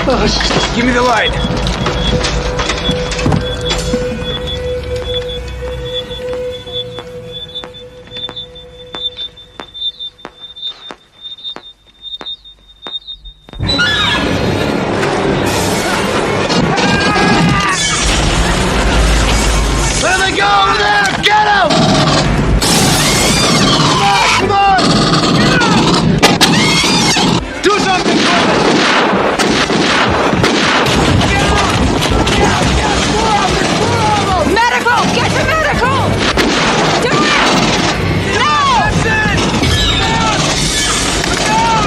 Oh, shit. Give me the light. There they go over there! Get him! Come on! Do something! Medical! Get to medical! Do it! No! That's it! Look out!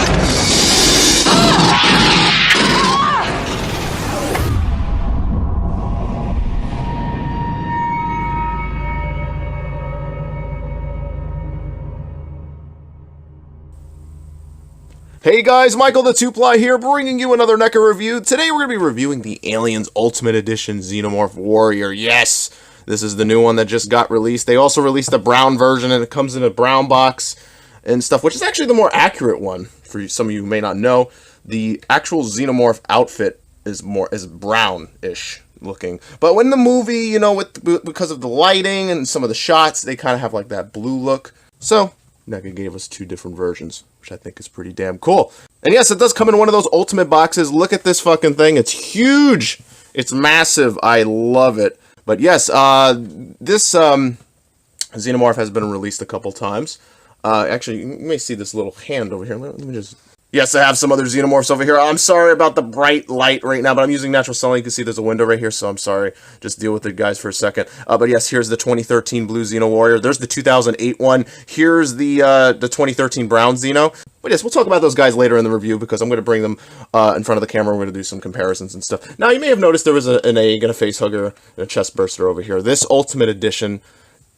Hey guys, Michael the TWOPLY here, bringing you another NECA review. Today we're going to be reviewing the Aliens Ultimate Edition Xenomorph Warrior. Yes, this is the new one that just got released. They also released a brown version, and it comes in a brown box and stuff, which is actually the more accurate one. For some of you who may not know, the actual Xenomorph outfit is brownish looking. But when the movie, you know, because of the lighting and some of the shots, they kind of have like that blue look. So NECA gave us two different versions, which I think is pretty damn cool. And yes, it does come in one of those ultimate boxes. Look at this fucking thing. It's huge. It's massive. I love it. But yes, this Xenomorph has been released a couple times. Actually, you may see this little hand over here. Let me just... Yes, I have some other Xenomorphs over here. I'm sorry about the bright light right now, but I'm using natural sunlight. You can see there's a window right here, so I'm sorry. Just deal with it, guys, for a second. But yes, here's the 2013 Blue Xeno Warrior. There's the 2008 one. Here's the 2013 Brown Xeno. But yes, we'll talk about those guys later in the review because I'm going to bring them in front of the camera. We're going to do some comparisons and stuff. Now, you may have noticed there was an egg and a face hugger and a chest burster over here. This Ultimate Edition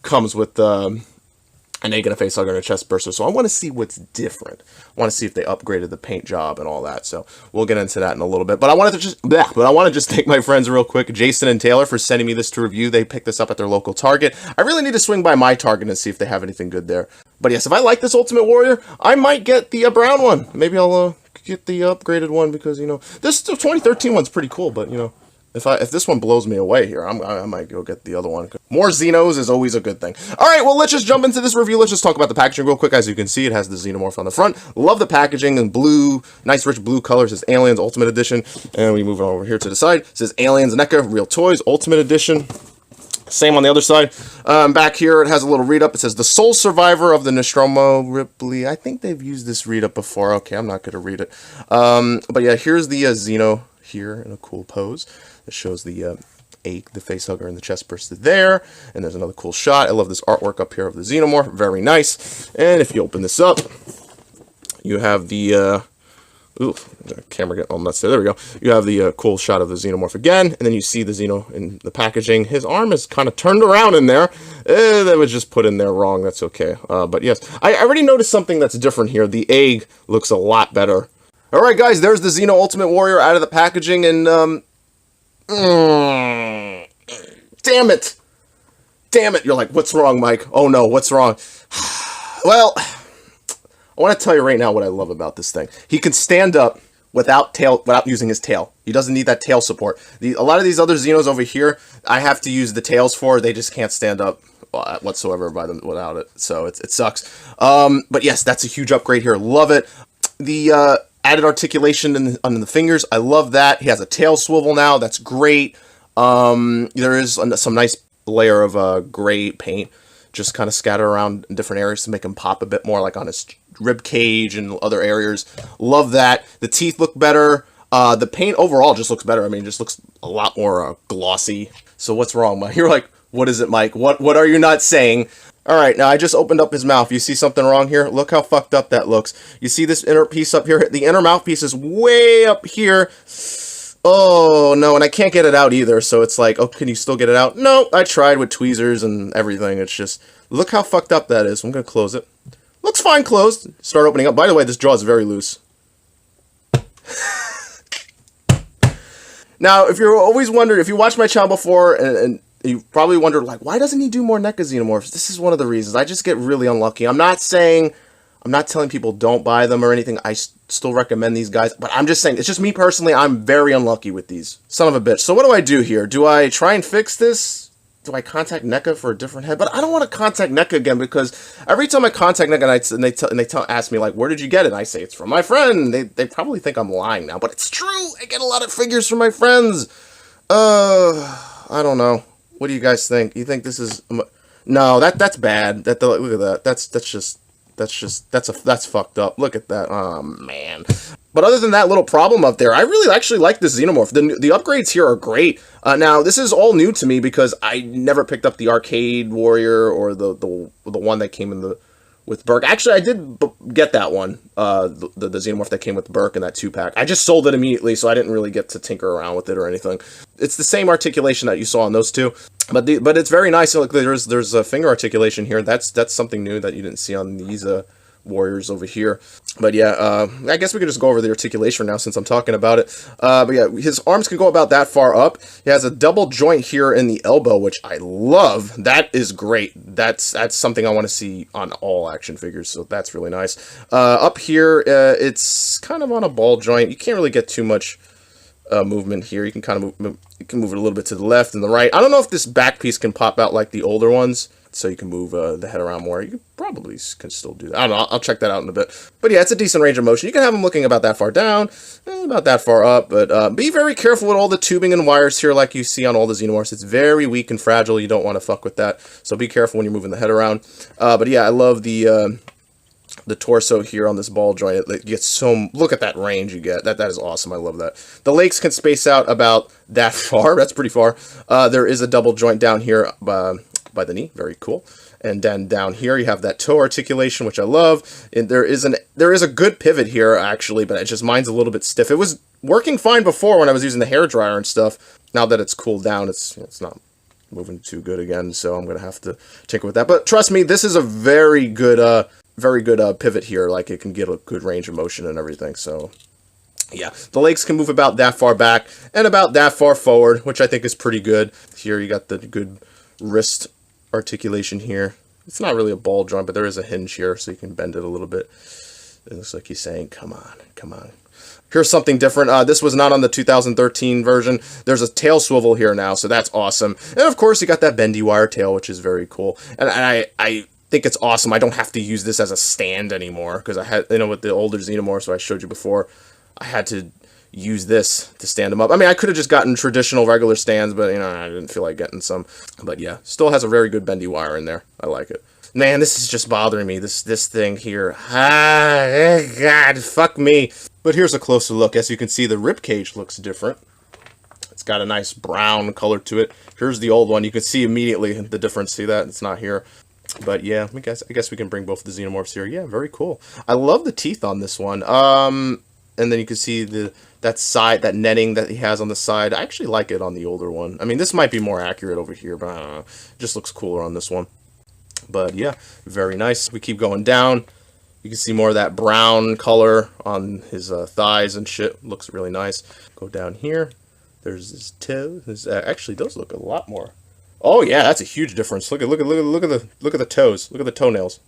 comes with... an egg and a face hugger and a chest burster, so I want to see what's different. I want to see if they upgraded the paint job and all that, so we'll get into that in a little bit. But I wanted to just thank my friends real quick, Jason and Taylor, for sending me this to review. They picked this up at their local Target. I really need to swing by my Target and see if they have anything good there. But yes, if I like this Ultimate Warrior, I might get the brown one. Maybe I'll get the upgraded one because, you know, this 2013 one's pretty cool, but, you know, if this one blows me away here, I might go get the other one. More Xenos is always a good thing. Alright, well, let's just jump into this review. Let's just talk about the packaging real quick. As you can see, it has the Xenomorph on the front. Love the packaging in blue, nice rich blue colors. It says Aliens Ultimate Edition. And we move on over here to the side. It says Aliens NECA Real Toys Ultimate Edition. Same on the other side. Back here, it has a little read-up. It says, the sole survivor of the Nostromo Ripley. I think they've used this read-up before. Okay, I'm not going to read it. But yeah, here's the Xeno here in a cool pose. It shows the the face hugger and the chest burster there. And there's another cool shot. I love this artwork up here of the Xenomorph. Very nice. And if you open this up, you have the... ooh, the camera getting all nuts there. There we go. You have the cool shot of the Xenomorph again. And then you see the Xeno in the packaging. His arm is kind of turned around in there. That was just put in there wrong. That's okay. But yes, I already noticed something that's different here. The egg looks a lot better. Alright guys, there's the Xeno Ultimate Warrior out of the packaging, and damn it! Damn it! You're like, what's wrong, Mike? Oh no, what's wrong? Well, I want to tell you right now what I love about this thing. He can stand up without using his tail. He doesn't need that tail support. A lot of these other Xenos over here, I have to use the tails for. They just can't stand up whatsoever without it. So it sucks. But yes, that's a huge upgrade here. Love it. The added articulation on the fingers, I love that. He has a tail swivel now. That's great. There is some nice layer of gray paint just kind of scattered around in different areas to make him pop a bit more, like on his rib cage and other areas. Love that. The teeth look better. The paint overall just looks better. I mean, it just looks a lot more glossy. So what's wrong, Mike? You're like, what is it, Mike? What are you not saying? Alright, now I just opened up his mouth. You see something wrong here? Look how fucked up that looks. You see this inner piece up here? The inner mouthpiece is way up here. Oh, no, and I can't get it out either, so it's like, oh, can you still get it out? No, I tried with tweezers and everything. It's just, look how fucked up that is. I'm going to close it. Looks fine closed. Start opening up. By the way, this jaw is very loose. Now, if you're always wondering, if you watched my channel before and you probably wondered, like, why doesn't he do more NECA Xenomorphs? This is one of the reasons. I just get really unlucky. I'm not saying I'm not telling people don't buy them or anything. I still recommend these guys, but I'm just saying, it's just me personally, I'm very unlucky with these. Son of a bitch. So what do I do here? Do I try and fix this? Do I contact NECA for a different head? But I don't want to contact NECA again, because every time I contact NECA and they ask me, like, where did you get it? And I say, it's from my friend. They probably think I'm lying now, but it's true. I get a lot of figures from my friends. I don't know. What do you guys think? You think this is... No, that's bad. Look at that. That's fucked up. Look at that. Oh, man. But other than that little problem up there, I really actually like this Xenomorph. The upgrades here are great. Now, this is all new to me because I never picked up the Arcade Warrior or the one that came in with Burke. Actually, I did get that one, the Xenomorph that came with Burke in that 2-pack. I just sold it immediately, so I didn't really get to tinker around with it or anything. It's the same articulation that you saw on those two, but it's very nice. Look, there's a finger articulation here. That's something new that you didn't see on these Warriors over here. But yeah, I guess we could just go over the articulation now since I'm talking about it. But yeah, his arms can go about that far up. He has a double joint here in the elbow, which I love. That is great. That's something I want to see on all action figures, so that's really nice. Up here, it's kind of on a ball joint. You can't really get too much movement here. You can kind of move it a little bit to the left and the right. I don't know if this back piece can pop out like the older ones, so you can move the head around more. You probably can still do that. I don't know. I'll check that out in a bit. But yeah, it's a decent range of motion. You can have them looking about that far down, about that far up. But be very careful with all the tubing and wires here like you see on all the Xenomorphs. It's very weak and fragile. You don't want to fuck with that. So be careful when you're moving the head around. But yeah, I love the torso here on this ball joint. It gets so... Look at that range you get. That is awesome. I love that. The legs can space out about that far. That's pretty far. There is a double joint down here by the knee. Very cool. And then down here you have that toe articulation, which I love. And there is a good pivot here actually, but mine's a little bit stiff. It was working fine before when I was using the hair dryer and stuff. Now that it's cooled down, it's not moving too good again, so I'm gonna have to tinker with that. But trust me, this is a very good pivot here. Like, it can get a good range of motion and everything. So yeah, the legs can move about that far back and about that far forward, which I think is pretty good. Here you got the good wrist articulation here. It's not really a ball joint, but there is a hinge here, so you can bend it a little bit. It looks like he's saying, come on, come on. Here's something different. This was not on the 2013 version. There's a tail swivel here now, so that's awesome. And of course, you got that bendy wire tail, which is very cool. And I think it's awesome. I don't have to use this as a stand anymore, because I had, with the older Xenomorphs, so I showed you before, I had to use this to stand them up. I mean, I could have just gotten traditional regular stands, but I didn't feel like getting some. But yeah, still has a very good bendy wire in there. I like it. Man, this is just bothering me. This thing here. God, fuck me. But here's a closer look. As you can see, the rib cage looks different. It's got a nice brown color to it. Here's the old one. You can see immediately the difference. See that? It's not here. But yeah, I guess we can bring both the Xenomorphs here. Yeah, very cool. I love the teeth on this one. And then you can see that netting that he has on the side. I actually like it on the older one. I mean, this might be more accurate over here, but I don't know. It just looks cooler on this one. But yeah, very nice. We keep going down. You can see more of that brown color on his thighs and shit. Looks really nice. Go down here. There's his toes. Actually, those look a lot more. Oh yeah, that's a huge difference. Look at the toes. Look at the toenails.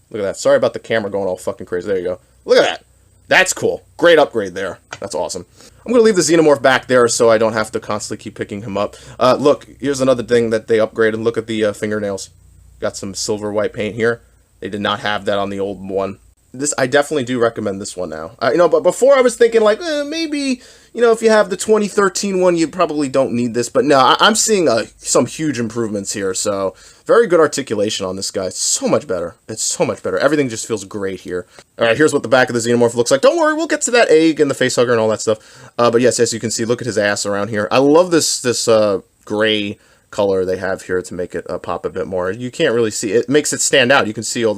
Look at that. Sorry about the camera going all fucking crazy. There you go. Look at that. That's cool. Great upgrade there. That's awesome. I'm going to leave the Xenomorph back there so I don't have to constantly keep picking him up. Look, here's another thing that they upgraded. Look at the fingernails. Got some silver white paint here. They did not have that on the old one. I definitely do recommend this one now. But before I was thinking like, maybe, if you have the 2013 one, you probably don't need this. But no, I'm seeing some huge improvements here. So very good articulation on this guy. It's so much better. It's so much better. Everything just feels great here. All right, here's what the back of the Xenomorph looks like. Don't worry, we'll get to that egg and the facehugger and all that stuff. But yes, as you can see, look at his ass around here. I love this gray color they have here to make it pop a bit more. You can't really see it. Makes it stand out. You can see all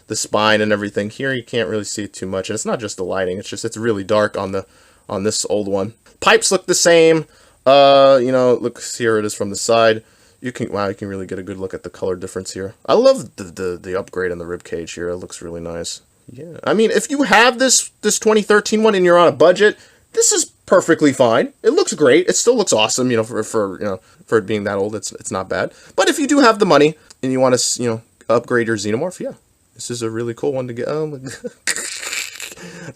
the spine and everything here. You can't really see it too much, and it's not just the lighting. It's really dark on this old one. Pipes look the same. Look, here it is from the side. You can really get a good look at the color difference here. I love the upgrade in the rib cage here. It looks really nice. Yeah, I mean, if you have this 2013 one and you're on a budget, this is perfectly fine. It looks great. It still looks awesome. For it being that old, it's not bad. But if you do have the money and you want to upgrade your Xenomorph, yeah, This is a really cool one to get. Oh my god.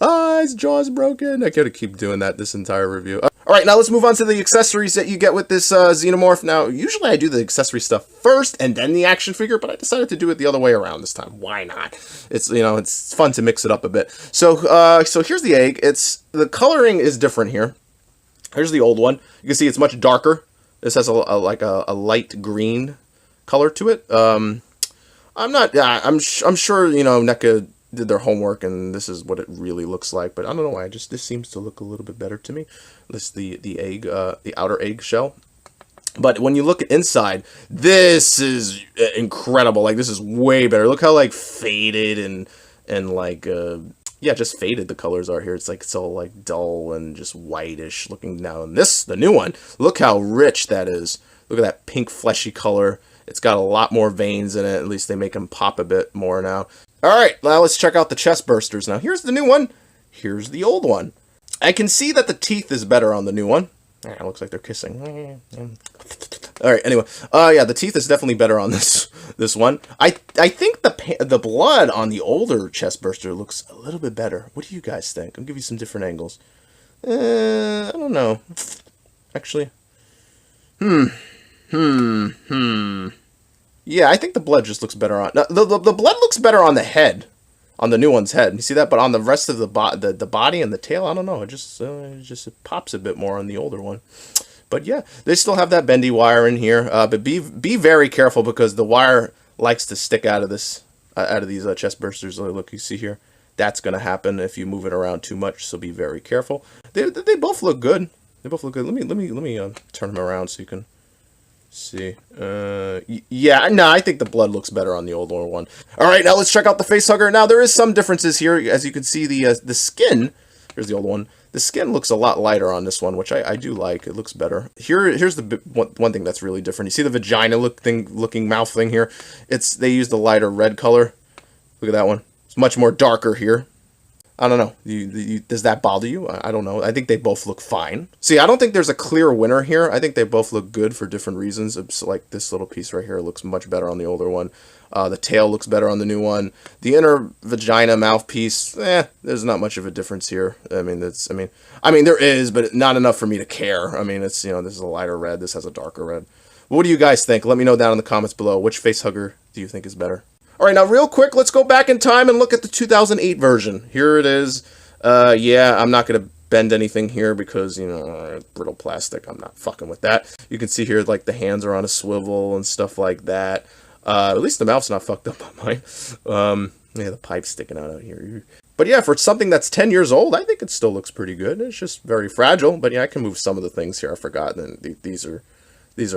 Ah, his jaw's broken. I gotta keep doing that this entire review. Alright, now let's move on to the accessories that you get with this Xenomorph. Now, usually I do the accessory stuff first and then the action figure, but I decided to do it the other way around this time. Why not? It's, you know, it's fun to mix it up a bit. So, so here's the egg. The coloring is different here. Here's the old one. You can see it's much darker. This has like a light green color to it. I'm sure, you know, NECA did their homework and this is what it really looks like, but I don't know why. This seems to look a little bit better to me. This the egg, the outer egg shell. But when you look inside, this is incredible. Like, this is way better. Look how like faded and like yeah, just faded the colors are here. It's like it's all like dull and just whitish looking now. And this, the new one, look how rich that is. Look at that pink fleshy color. It's got a lot more veins in it. At least they make them pop a bit more now. Alright, now let's check out the chest bursters. Now, here's the new one. Here's the old one. I can see that the teeth is better on the new one. It looks like they're kissing. Alright, anyway. Yeah, the teeth is definitely better on this one. I think the blood on the older chest burster looks a little bit better. What do you guys think? I'll give you some different angles. I don't know. Actually. Yeah, I think the blood just looks better on... The blood looks better on the head. On the new one's head. You see that? But on the rest of the body and the tail, I don't know. It pops a bit more on the older one. But yeah, they still have that bendy wire in here. But be very careful because the wire likes to stick out of these chest bursters. Look, you see here? That's going to happen if you move it around too much, so be very careful. They both look good. They both look good. Let me turn them around so you can... see. Yeah, no, I think the blood looks better on the older one. Alright, now let's check out the face hugger. Now, there is some differences here. As you can see, the skin, here's the old one. The skin looks a lot lighter on this one, which I do like. It looks better. Here's the one thing that's really different. You see the vagina looking mouth thing here? They use the lighter red color. Look at that one. It's much more darker here. I don't know. Does that bother you? I don't know. I think they both look fine. See, I don't think there's a clear winner here. I think they both look good for different reasons. It's like this little piece right here looks much better on the older one. The tail looks better on the new one. The inner vagina mouthpiece, there's not much of a difference here. I mean, there is, but not enough for me to care. I mean, it's, you know, this is a lighter red. This has a darker red. What do you guys think? Let me know down in the comments below. Which face hugger do you think is better? Alright, now real quick, let's go back in time and look at the 2008 version. Here it is. Yeah, I'm not going to bend anything here because, you know, brittle plastic. I'm not fucking with that. You can see here, like, the hands are on a swivel and stuff like that. At least the mouth's not fucked up on mine. Yeah, the pipe's sticking out here. But yeah, for something that's 10 years old, I think it still looks pretty good. It's just very fragile. But yeah, I can move some of the things here. I forgot. And these are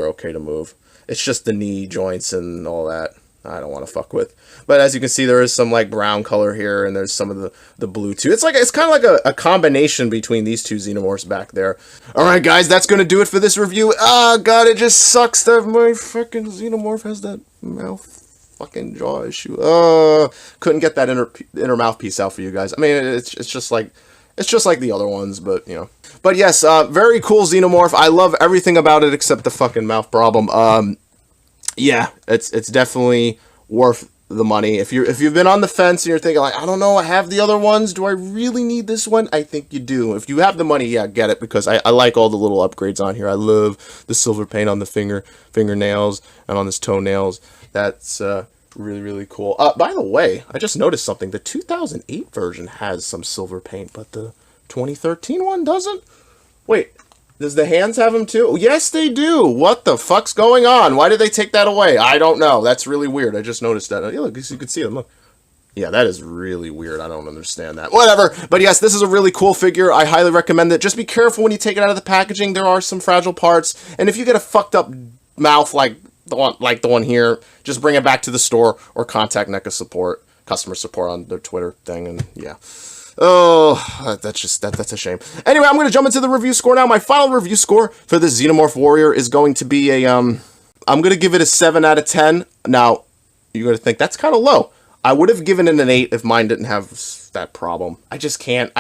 okay to move. It's just the knee joints and all that I don't want to fuck with. But as you can see, there is some like brown color here, and there's some of the blue too. It's kind of like a combination between these two Xenomorphs back there. Alright guys, that's going to do it for this review. Ah, God, it just sucks that my fucking Xenomorph has that mouth fucking jaw issue. Couldn't get that inner mouthpiece out for you guys. I mean, it's just like the other ones, but you know. But yes, very cool Xenomorph. I love everything about it except the fucking mouth problem. Yeah, it's definitely worth the money. If you've been on the fence and you're thinking like, I don't know, I have the other ones, do I really need this one? I think you do. If you have the money, yeah, get it, because I like all the little upgrades on here. I love the silver paint on the fingernails and on his toenails. That's really, really cool. By the way, I just noticed something. The 2008 version has some silver paint, but the 2013 one doesn't? Wait. Does the hands have them too? Yes, they do. What the fuck's going on? Why did they take that away? I don't know. That's really weird. I just noticed that. Yeah, look, you can see them. Look. Yeah, that is really weird. I don't understand that. Whatever. But yes, this is a really cool figure. I highly recommend it. Just be careful when you take it out of the packaging. There are some fragile parts. And if you get a fucked up mouth like the one here, just bring it back to the store or contact NECA support, customer support on their Twitter thing. And yeah. Oh, that's a shame. Anyway, I'm going to jump into the review score now. My final review score for this Xenomorph Warrior is going to be a, I'm going to give it a 7 out of 10. Now, you're going to think, that's kind of low. I would have given it an 8 if mine didn't have that problem. I just can't.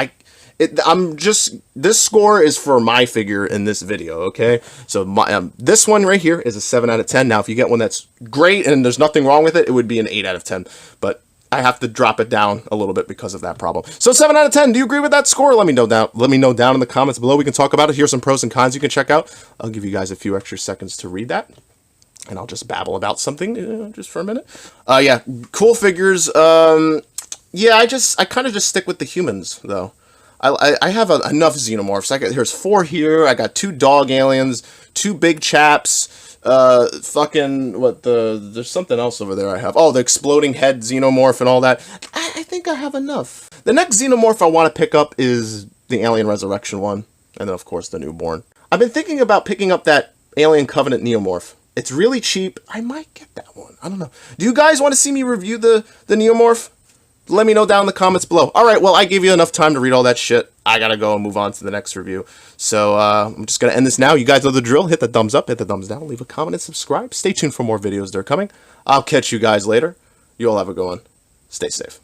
This score is for my figure in this video, okay? So this one right here is a 7 out of 10. Now, if you get one that's great and there's nothing wrong with it, it would be an 8 out of 10. But I have to drop it down a little bit because of that problem. So 7 out of 10. Do you agree with that score? Let me know down. Let me know down in the comments below. We can talk about it. Here's some pros and cons you can check out. I'll give you guys a few extra seconds to read that, and I'll just babble about something just for a minute. Yeah, cool figures. Yeah, I kind of just stick with the humans though. I have enough Xenomorphs. There's 4 here. I got 2 dog aliens, 2 big chaps. There's something else over there I have. Oh, the exploding head Xenomorph and all that. I think I have enough. The next Xenomorph I want to pick up is the Alien Resurrection one. And then, of course, the Newborn. I've been thinking about picking up that Alien Covenant Neomorph. It's really cheap. I might get that one. I don't know. Do you guys want to see me review the Neomorph? Let me know down in the comments below. Alright, well, I gave you enough time to read all that shit. I gotta go and move on to the next review. So, I'm just gonna end this now. You guys know the drill. Hit the thumbs up, hit the thumbs down, leave a comment, and subscribe. Stay tuned for more videos. They're coming. I'll catch you guys later. You all have a good one. Stay safe.